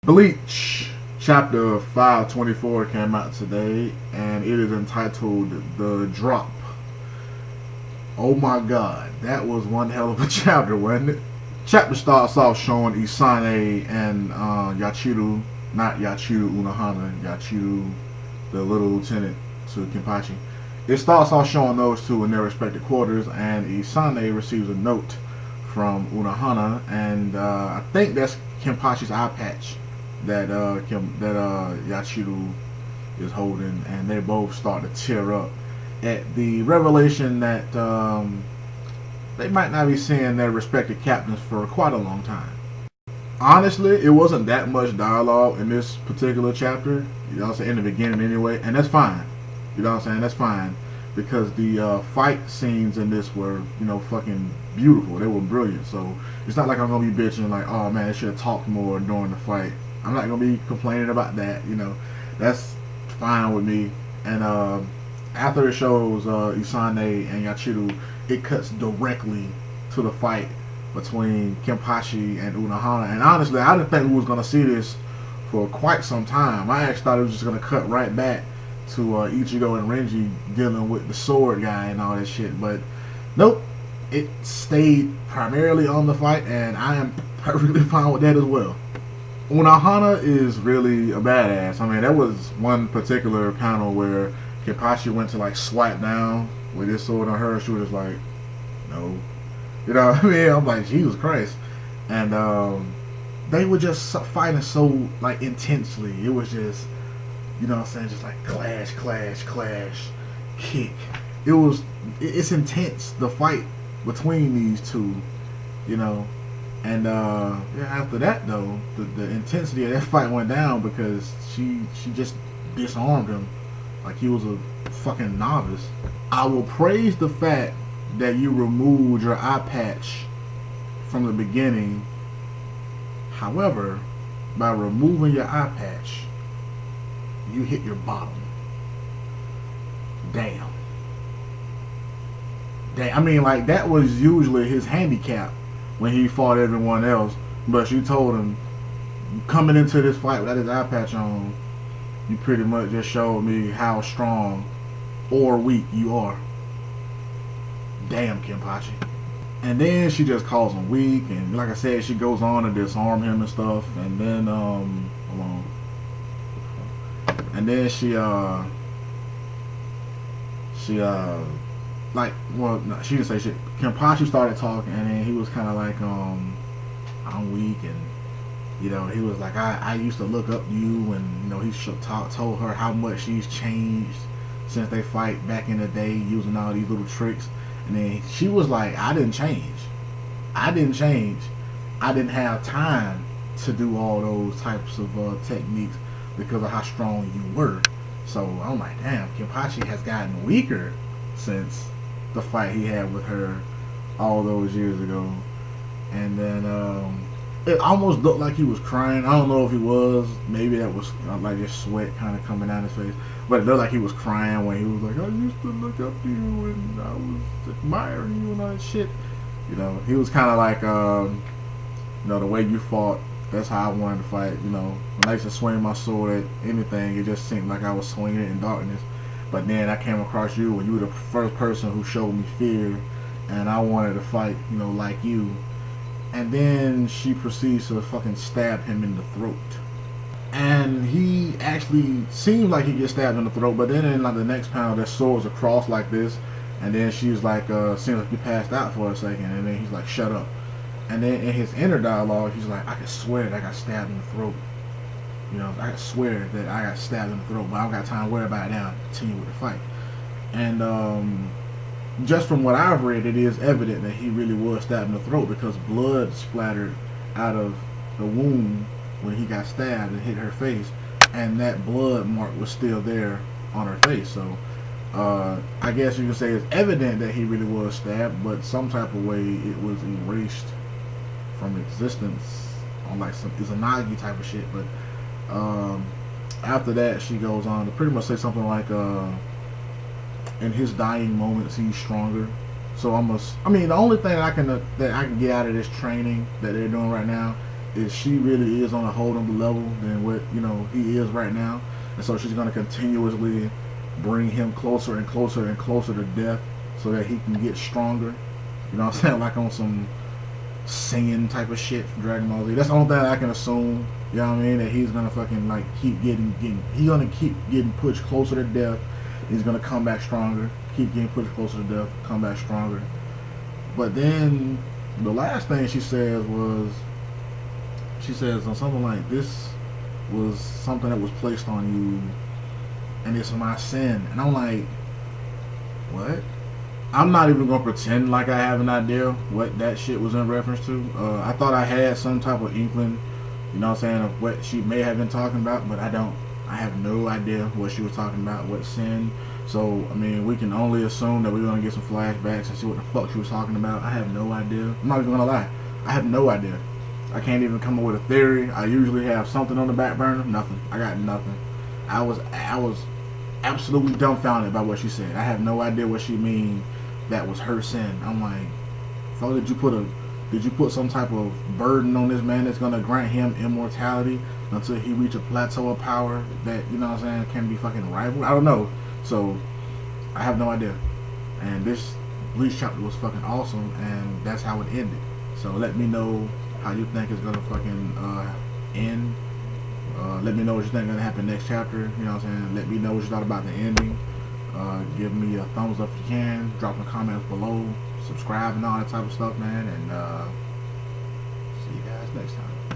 Bleach chapter 524 came out today, and it is entitled The Drop. Oh my god, that was one hell of a chapter, wasn't it? Chapter starts off showing Isane and Yachiru, not Yachiru Unohana, Yachiru, the little lieutenant to Kenpachi. It starts off showing those two in their respective quarters, and Isane receives a note from Unohana, and I think that's Kenpachi's eye patch that Yachiru is holding, and they both start to tear up at the revelation that they might not be seeing their respective captains for quite a long time. Honestly, it wasn't that much dialogue in this particular chapter, you know what I'm saying, in the beginning anyway, and that's fine. You know what I'm saying? That's fine, because the fight scenes in this were, you know, fucking beautiful. They were brilliant. So it's not like I'm gonna be bitching like, oh man, they should have talked more during the fight. I'm not gonna be complaining about that. You know, that's fine with me. And after it shows Isane and Yachiru, it cuts directly to the fight between Kenpachi and Unohana. And honestly, I didn't think we was gonna see this for quite some time. I actually thought it was just gonna cut right back to Ichigo and Renji dealing with the sword guy and all that shit. But nope, it stayed primarily on the fight, and I am perfectly fine with that as well. Unohana is really a badass. I mean, that was one particular panel where Kenpachi went to like swipe down with his sword on her. She was just like, no. You know what I mean? I'm like, Jesus Christ. And they were just fighting so like intensely. It was just, you know what I'm saying, just like clash, clash, clash, kick. It's intense, the fight between these two, you know. And yeah, after that though, the intensity of that fight went down because she just disarmed him like he was a fucking novice. I will praise the fact that you removed your eye patch from the beginning. However, by removing your eye patch, you hit your bottom. Damn. I mean, like, that was usually his handicap when he fought everyone else. But you told him, coming into this fight without his eye patch on, you pretty much just showed me how strong or weak you are. Damn, Kenpachi. And then she just calls him weak, and like I said, she goes on to disarm him and stuff. And then, hold on. And then she like, well, no, she didn't say shit. Kenpachi started talking, and then he was kind of like, I'm weak, and, you know, he was like, I used to look up to you, and, you know, he told her how much she's changed since they fight back in the day using all these little tricks. And then she was like, I didn't change. I didn't have time to do all those types of techniques because of how strong you were. So I'm like, damn, Kenpachi has gotten weaker since the fight he had with her all those years ago. And then it almost looked like he was crying. I don't know if he was. Maybe that was like just sweat kind of coming down his face. But it looked like he was crying when he was like, I used to look up to you and I was admiring you and all that shit. You know, he was kind of like, you know, the way you fought, that's how I wanted to fight. You know, when I used to swing my sword at anything, it just seemed like I was swinging it in darkness. But then I came across you, and you were the first person who showed me fear, and I wanted to fight, you know, like you. And then she proceeds to fucking stab him in the throat. And he actually seems like he gets stabbed in the throat, but then in like the next panel, their swords are crossed like this, and then she's like, seems like he passed out for a second, and then he's like, shut up. And then in his inner dialogue, he's like, I can swear that I got stabbed in the throat. You know, I can swear that I got stabbed in the throat, but I don't got time to worry about it now. Continue with the fight. And just from what I've read, it is evident that he really was stabbed in the throat because blood splattered out of the wound when he got stabbed and hit her face, and that blood mark was still there on her face. So I guess you could say it's evident that he really was stabbed, but some type of way it was erased from existence on like some Izanagi type of shit. But after that, she goes on to pretty much say something like, in his dying moments, he's stronger. So I mean, the only thing that I can get out of this training that they're doing right now is she really is on a whole other level than what, you know, he is right now. And so she's going to continuously bring him closer and closer and closer to death so that he can get stronger. You know what I'm saying? Like on some singing type of shit from Dragon Ball Z. That's the only thing I can assume. You know what I mean? That he's gonna fucking like keep getting he's gonna keep getting pushed closer to death. He's gonna come back stronger. Keep getting pushed closer to death. Come back stronger. But then the last thing she says was, she says something like, "This was something that was placed on you, and it's my sin." And I'm like, what? I'm not even gonna pretend like I have an idea what that shit was in reference to. I thought I had some type of inkling, you know what I'm saying, of what she may have been talking about, but I don't. I have no idea what she was talking about, what sin. So, I mean, we can only assume that we're gonna get some flashbacks and see what the fuck she was talking about. I have no idea. I'm not even gonna lie. I have no idea. I can't even come up with a theory. I usually have something on the back burner. Nothing. I got nothing. I was absolutely dumbfounded by what she said. I have no idea what she mean. That was her sin. I'm like, fuck, did you put some type of burden on this man that's gonna grant him immortality until he reach a plateau of power that, you know what I'm saying, can be fucking rivaled? I don't know. So I have no idea. And this Bleach chapter was fucking awesome, and that's how it ended. So let me know how you think it's gonna fucking end. Let me know what you think is gonna happen next chapter. You know what I'm saying? Let me know what you thought about the ending. Give me a thumbs up if you can. Drop in the comments below. Subscribe and all that type of stuff, man. And see you guys next time.